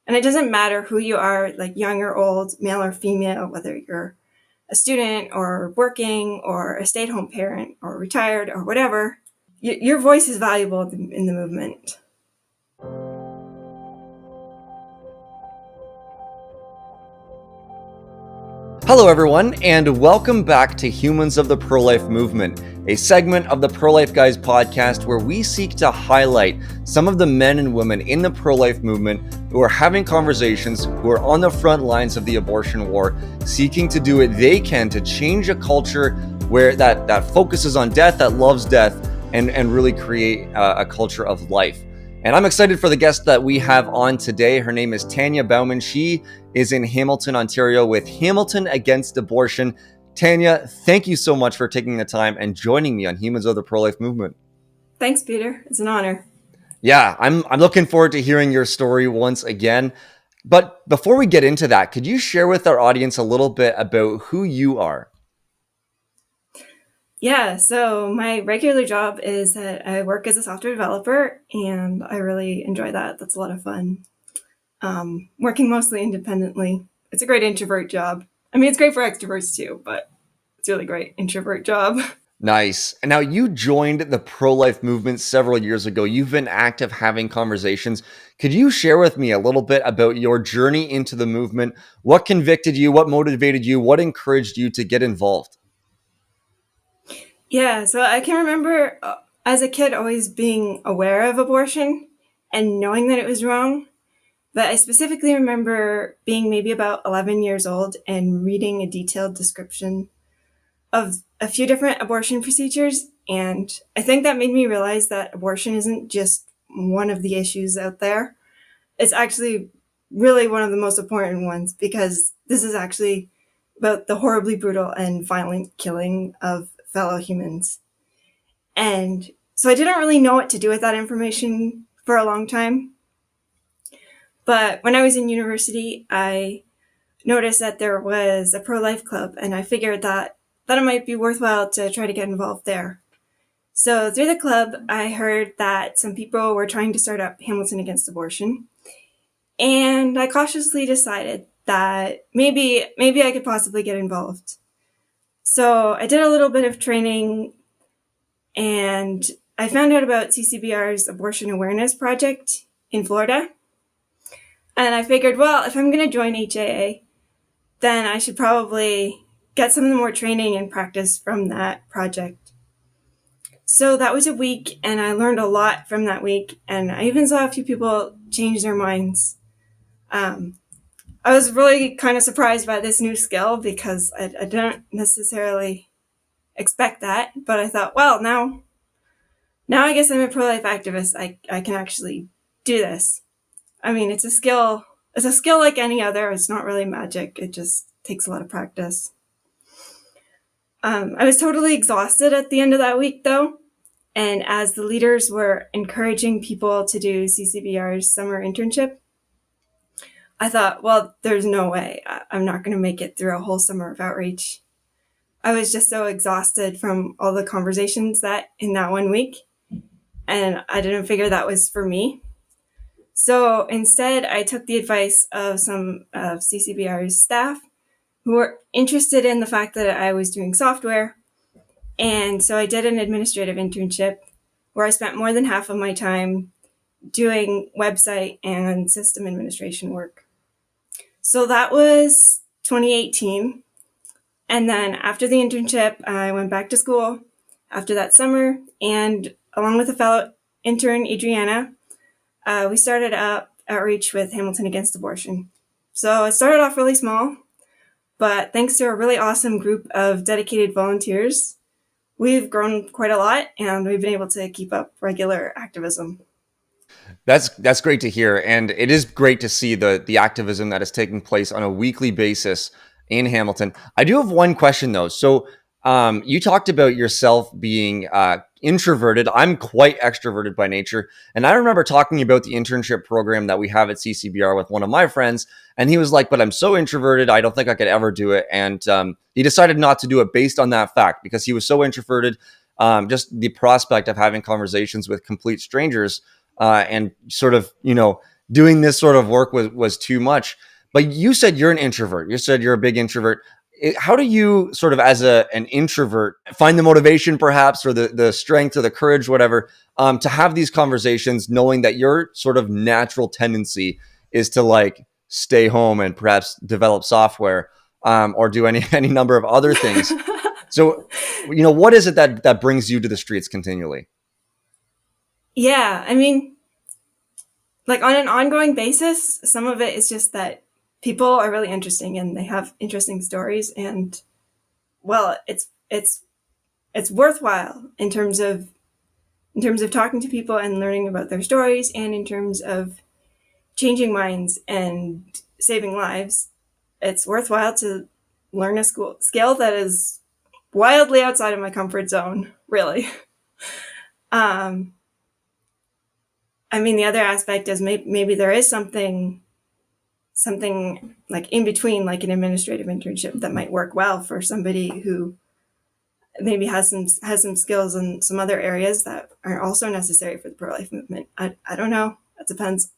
And it doesn't matter who you are, like young or old, male or female, whether you're a student or working or a stay-at-home parent or retired or whatever, your voice is valuable in the movement. Hello, everyone, and welcome back to Humans of the Pro-Life Movement, a segment of the Pro-Life Guys podcast where we seek to highlight some of the men and women in the pro-life movement who are having conversations, who are on the front lines of the abortion war, seeking to do what they can to change a culture where that focuses on death, that loves death, and really create a culture of life. And I'm excited for the guest that we have on today. Her name is Tanya Bouman. She is in Hamilton, Ontario with Hamilton Against Abortion. Tanya, thank you so much for taking the time and joining me on Humans of the Pro-Life Movement. Thanks, Peter. It's an honor. Yeah, I'm looking forward to hearing your story once again. But before we get into that, could you share with our audience a little bit about who you are? Yeah, so my regular job is that I work as a software developer, and I really enjoy that. That's a lot of fun. Working mostly independently. It's a great introvert job. I mean, it's great for extroverts too, but it's a really great introvert job. Nice. And now you joined the pro-life movement several years ago. You've been active having conversations. Could you share with me a little bit about your journey into the movement? What convicted you? What motivated you? What encouraged you to get involved? Yeah, so I can remember as a kid always being aware of abortion and knowing that it was wrong. But I specifically remember being maybe about 11 years old and reading a detailed description of a few different abortion procedures. And I think that made me realize that abortion isn't just one of the issues out there. It's actually really one of the most important ones, because this is actually about the horribly brutal and violent killing of fellow humans. And so I didn't really know what to do with that information for a long time. But when I was in university, I noticed that there was a pro-life club, and I figured that it might be worthwhile to try to get involved there. So through the club, I heard that some people were trying to start up Hamilton Against Abortion, and I cautiously decided that maybe I could possibly get involved. So I did a little bit of training, and I found out about CCBR's Abortion Awareness Project in Florida. And I figured, well, if I'm going to join HAA, then I should probably get some more training and practice from that project. So that was a week, and I learned a lot from that week, and I even saw a few people change their minds. I was really kind of surprised by this new skill, because I didn't necessarily expect that, but I thought, well, now I guess I'm a pro-life activist. I can actually do this. I mean, it's a skill like any other. It's not really magic. It just takes a lot of practice. I was totally exhausted at the end of that week, though. And as the leaders were encouraging people to do CCBR's summer internship, I thought, well, there's no way. I'm not going to make it through a whole summer of outreach. I was just so exhausted from all the conversations in that 1 week. And I didn't figure that was for me. So instead, I took the advice of some of CCBR's staff who were interested in the fact that I was doing software. And so I did an administrative internship where I spent more than half of my time doing website and system administration work. So that was 2018. And then after the internship, I went back to school after that summer. And along with a fellow intern, Adriana, we started up outreach with Hamilton Against Abortion. So it started off really small, but thanks to a really awesome group of dedicated volunteers, we've grown quite a lot, and we've been able to keep up regular activism. That's great to hear, and it is great to see the activism that is taking place on a weekly basis in Hamilton. I do have one question though. So you talked about yourself being introverted. I'm quite extroverted by nature. And I remember talking about the internship program that we have at CCBR with one of my friends. And he was like, but I'm so introverted, I don't think I could ever do it. And he decided not to do it based on that fact, because he was so introverted. Just the prospect of having conversations with complete strangers and sort of, doing this sort of work was too much. But you said you're an introvert. You said you're a big introvert. How do you sort of, as an introvert, find the motivation, perhaps, or the strength or the courage, whatever, to have these conversations, knowing that your sort of natural tendency is to like stay home and perhaps develop software, or do any number of other things. So, what is it that brings you to the streets continually? Yeah, I mean, like on an ongoing basis, some of it is just that people are really interesting and they have interesting stories, and well, it's worthwhile in terms of talking to people and learning about their stories, and in terms of changing minds and saving lives. It's worthwhile to learn a skill that is wildly outside of my comfort zone, really. Um, I mean, the other aspect is maybe there is something like in between, like an administrative internship that might work well for somebody who maybe has some skills in some other areas that are also necessary for the pro life movement. I don't know. It depends.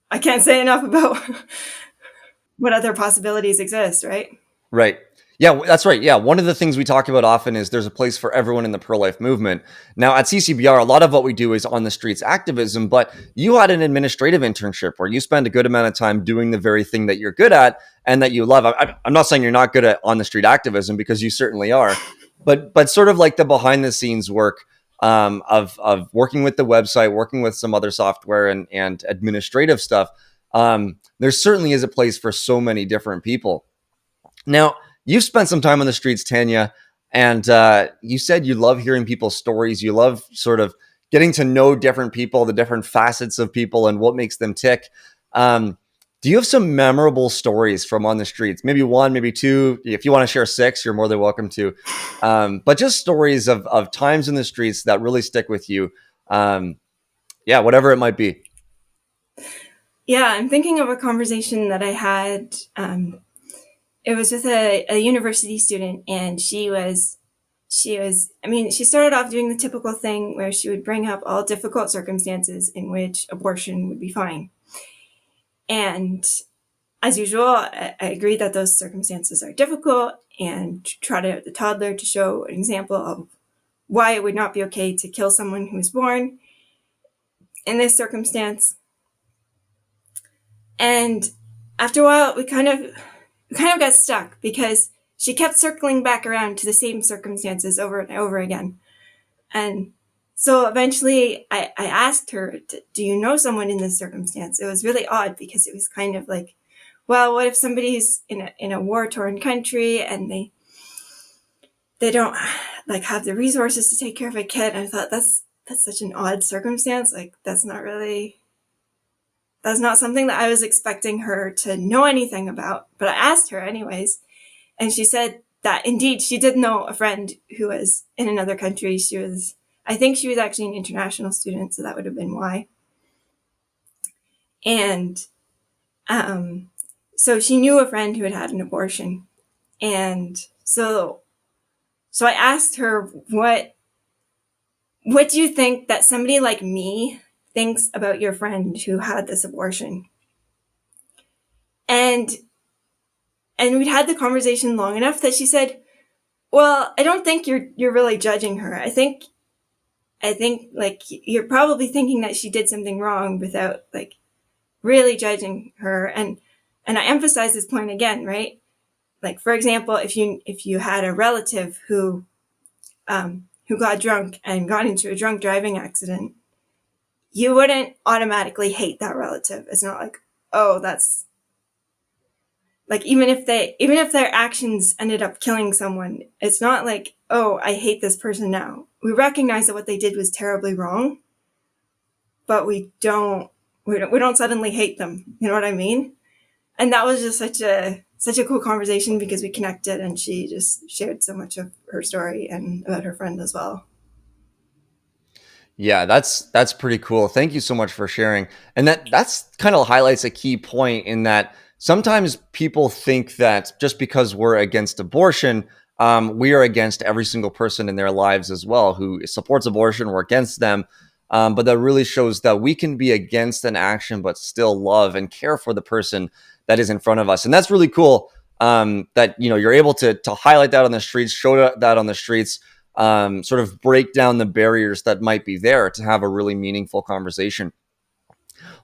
I can't say enough about what other possibilities exist, right? Right. Yeah, that's right. Yeah, one of the things we talk about often is there's a place for everyone in the pro-life movement. Now, at CCBR, a lot of what we do is on the streets activism, but you had an administrative internship where you spend a good amount of time doing the very thing that you're good at and that you love. I'm not saying you're not good at on the street activism, because you certainly are, but sort of like the behind the scenes work, of working with the website, working with some other software and administrative stuff. There certainly is a place for so many different people. Now, you've spent some time on the streets, Tanya, and you said you love hearing people's stories. You love sort of getting to know different people, the different facets of people, and what makes them tick. Do you have some memorable stories from on the streets? Maybe one, maybe two. If you want to share six, you're more than welcome to. But just stories of times in the streets that really stick with you. Yeah, whatever it might be. Yeah, I'm thinking of a conversation that I had. It was with a university student, and I mean, she started off doing the typical thing where she would bring up all difficult circumstances in which abortion would be fine. And as usual, I agree that those circumstances are difficult and trot out the toddler to show an example of why it would not be okay to kill someone who was born in this circumstance. And after a while, we kind of got stuck because she kept circling back around to the same circumstances over and over again. And so eventually I asked her, do you know someone in this circumstance? It was really odd because it was kind of like, well, what if somebody's in a war-torn country and they don't like have the resources to take care of a kid? And I thought that's such an odd circumstance. Like that's not something that I was expecting her to know anything about. But I asked her anyways, and she said that indeed she did know a friend who was in another country. I think she was actually an international student, so that would have been why. And so she knew a friend who had had an abortion. And so I asked her, what do you think that somebody like me thinks about your friend who had this abortion? And we'd had the conversation long enough that she said, well, I don't think you're really judging her. I think like you're probably thinking that she did something wrong without like really judging her. And I emphasize this point again, right? Like, for example, if you had a relative who got drunk and got into a drunk driving accident, you wouldn't automatically hate that relative. It's not like, oh, that's like, even if their actions ended up killing someone, it's not like, oh, I hate this person now. We recognize that what they did was terribly wrong, but we don't suddenly hate them. You know what I mean? And that was just such a cool conversation because we connected, and she just shared so much of her story and about her friend as well. Yeah, that's pretty cool. Thank you so much for sharing. And that's kind of highlights a key point in that sometimes people think that just because we're against abortion, we are against every single person in their lives as well who supports abortion. We're against them. But that really shows that we can be against an action, but still love and care for the person that is in front of us. And that's really cool, that, you're able to highlight that on the streets, show that on the streets, sort of break down the barriers that might be there to have a really meaningful conversation.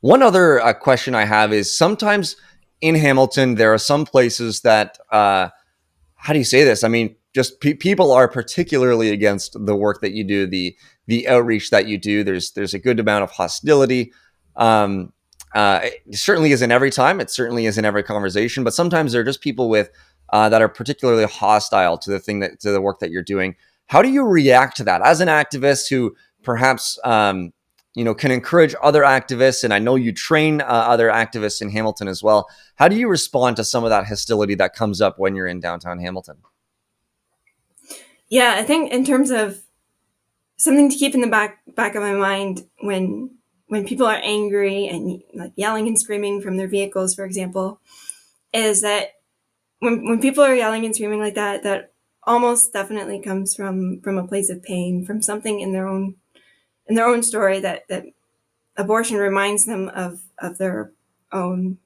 One other question I have is, sometimes in Hamilton, there are some places that, how do you say this? I mean, just people are particularly against the work that you do, the outreach that you do. There's a good amount of hostility. Um, it certainly isn't every time. It certainly isn't every conversation. But sometimes there are just people with that are particularly hostile to the work that you're doing. How do you react to that as an activist who perhaps can encourage other activists? And I know you train other activists in Hamilton as well. How do you respond to some of that hostility that comes up when you're in downtown Hamilton? Yeah, I think in terms of something to keep in the back of my mind when people are angry and like yelling and screaming from their vehicles, for example, is that when people are yelling and screaming like that, that almost definitely comes from a place of pain, from something in their own story that abortion reminds them of their own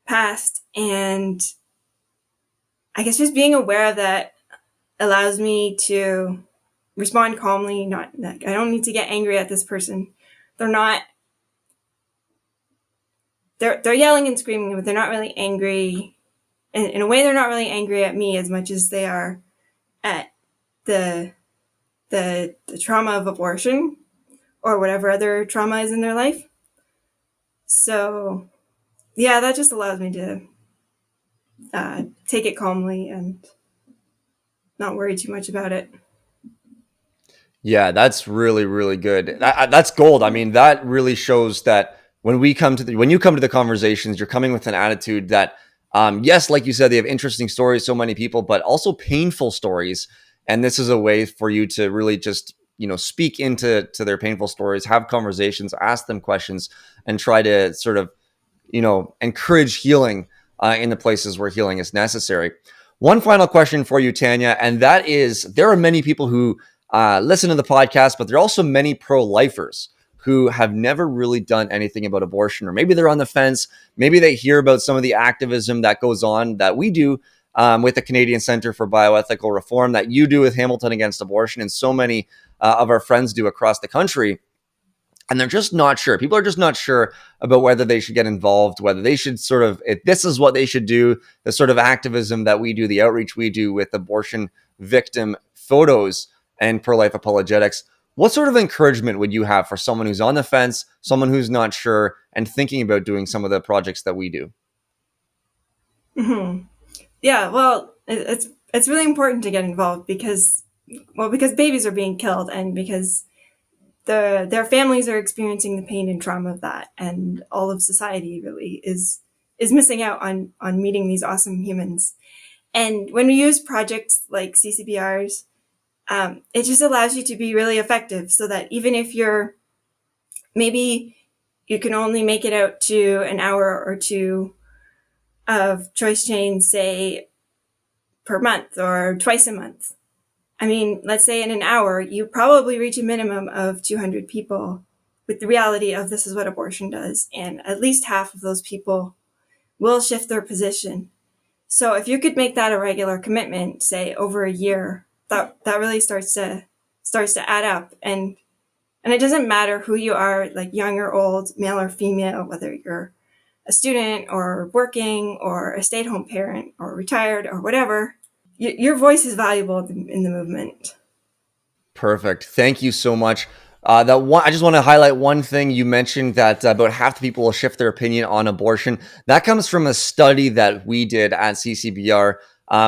past. And I guess just being aware of that allows me to respond calmly. Not like, I don't need to get angry at this person. They're not. They're yelling and screaming, but they're not really angry. In a way, they're not really angry at me as much as they are at the the trauma of abortion or whatever other trauma is in their life. So yeah, that just allows me to take it calmly and not worry too much about it. Yeah, that's really, really good. That's gold. I mean, that really shows that when you come to the conversations, you're coming with an attitude that, yes, like you said, they have interesting stories, so many people, but also painful stories. And this is a way for you to really just, speak into their painful stories, have conversations, ask them questions, and try to sort of, encourage healing in the places where healing is necessary. One final question for you, Tanya, and that is, there are many people who listen to the podcast, but there are also many pro-lifers who have never really done anything about abortion, or maybe they're on the fence. Maybe they hear about some of the activism that goes on that we do with the Canadian Centre for Bioethical Reform, that you do with Hamilton Against Abortion, and so many of our friends do across the country. And they're just not sure. People are just not sure about whether they should get involved, whether they should if this is what they should do, the sort of activism that we do, the outreach we do with abortion victim photos and pro-life apologetics. What sort of encouragement would you have for someone who's on the fence, someone who's not sure, and thinking about doing some of the projects that we do? Mm-hmm. Yeah, well, it's really important to get involved because babies are being killed and because their families are experiencing the pain and trauma of that, and all of society really is missing out on meeting these awesome humans. And when we use projects like CCBRs, it just allows you to be really effective, so that even if maybe you can only make it out to an hour or two of choice chains, say per month or twice a month. I mean, let's say in an hour, you probably reach a minimum of 200 people with the reality of this is what abortion does. And at least half of those people will shift their position. So if you could make that a regular commitment, say over a year, that really starts to add up. And it doesn't matter who you are, like young or old, male or female, whether you're a student or working or a stay-at-home parent or retired or whatever. Your voice is valuable in the movement. Perfect. Thank you so much. I just want to highlight one thing. You mentioned that about half the people will shift their opinion on abortion. That comes from a study that we did at CCBR,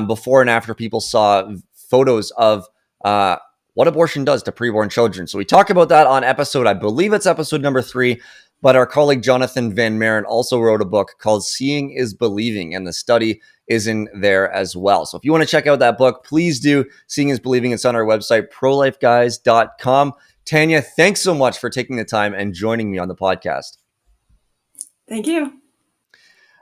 before and after people saw photos of what abortion does to preborn children. So we talk about that on I believe it's episode number 3. But our colleague Jonathan Van Maren also wrote a book called Seeing is Believing, and the study is in there as well. So if you want to check out that book, please do. Seeing is Believing. It's on our website, prolifeguys.com. Tanya, thanks so much for taking the time and joining me on the podcast. Thank you.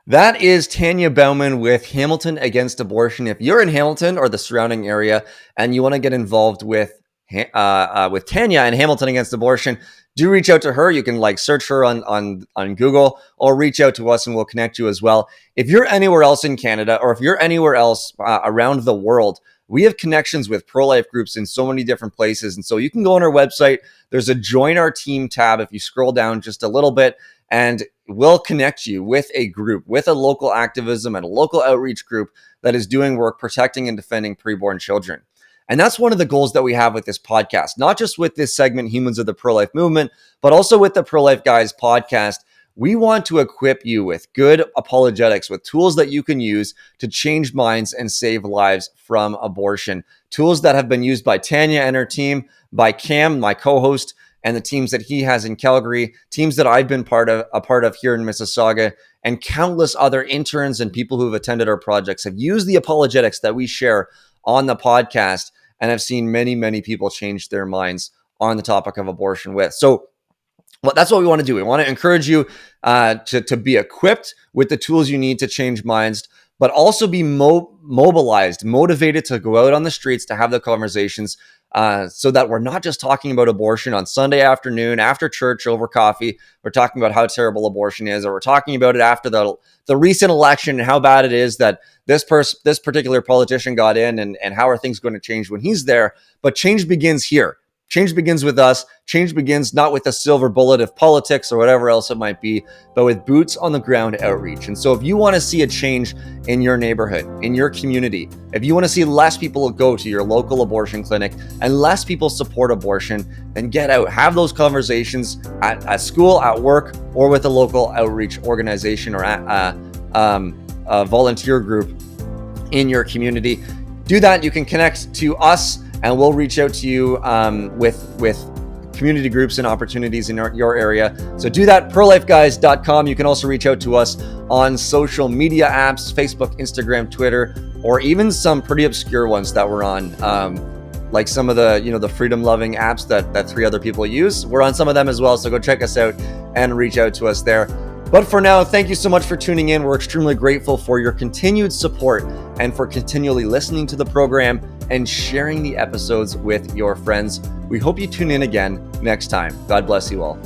That is Tanya Bouman with Hamilton Against Abortion. If you're in Hamilton or the surrounding area and you want to get involved with with Tanya and Hamilton Against Abortion, do reach out to her. You can like search her on Google, or reach out to us and we'll connect you as well. If you're anywhere else in Canada, or if you're anywhere else around the world, we have connections with pro-life groups in so many different places. And so you can go on our website. There's a Join Our Team tab if you scroll down just a little bit, and we'll connect you with a group, with a local activism and a local outreach group that is doing work protecting and defending preborn children. And that's one of the goals that we have with this podcast, not just with this segment, Humans of the Pro-Life Movement, but also with the Pro-Life Guys podcast. We want to equip you with good apologetics, with tools that you can use to change minds and save lives from abortion. Tools that have been used by Tanya and her team, by Cam, my co-host, and the teams that he has in Calgary, teams that I've been a part of here in Mississauga, and countless other interns and people who have attended our projects have used the apologetics that we share on the podcast, and I've seen many, many people change their minds on the topic of abortion with. So that's what we want to do. We want to encourage you to be equipped with the tools you need to change minds, but also be mobilized, motivated to go out on the streets to have the conversations, so that we're not just talking about abortion on Sunday afternoon after church over coffee. We're talking about how terrible abortion is, or we're talking about it after the recent election and how bad it is that this particular politician got in, and how are things going to change when he's there. But change begins here. Change begins with us. Change begins not with a silver bullet of politics or whatever else it might be, but with boots on the ground outreach. And so if you want to see a change in your neighborhood, in your community, if you want to see less people go to your local abortion clinic and less people support abortion, then get out. Have those conversations at school, at work, or with a local outreach organization or a volunteer group in your community. Do that. You can connect to us, and we'll reach out to you with community groups and opportunities in your area. So do that, prolifeguys.com. You can also reach out to us on social media apps, Facebook, Instagram, Twitter, or even some pretty obscure ones that we're on, like some of the freedom-loving apps that three other people use. We're on some of them as well, so go check us out and reach out to us there. But for now, thank you so much for tuning in. We're extremely grateful for your continued support and for continually listening to the program and sharing the episodes with your friends. We hope you tune in again next time. God bless you all.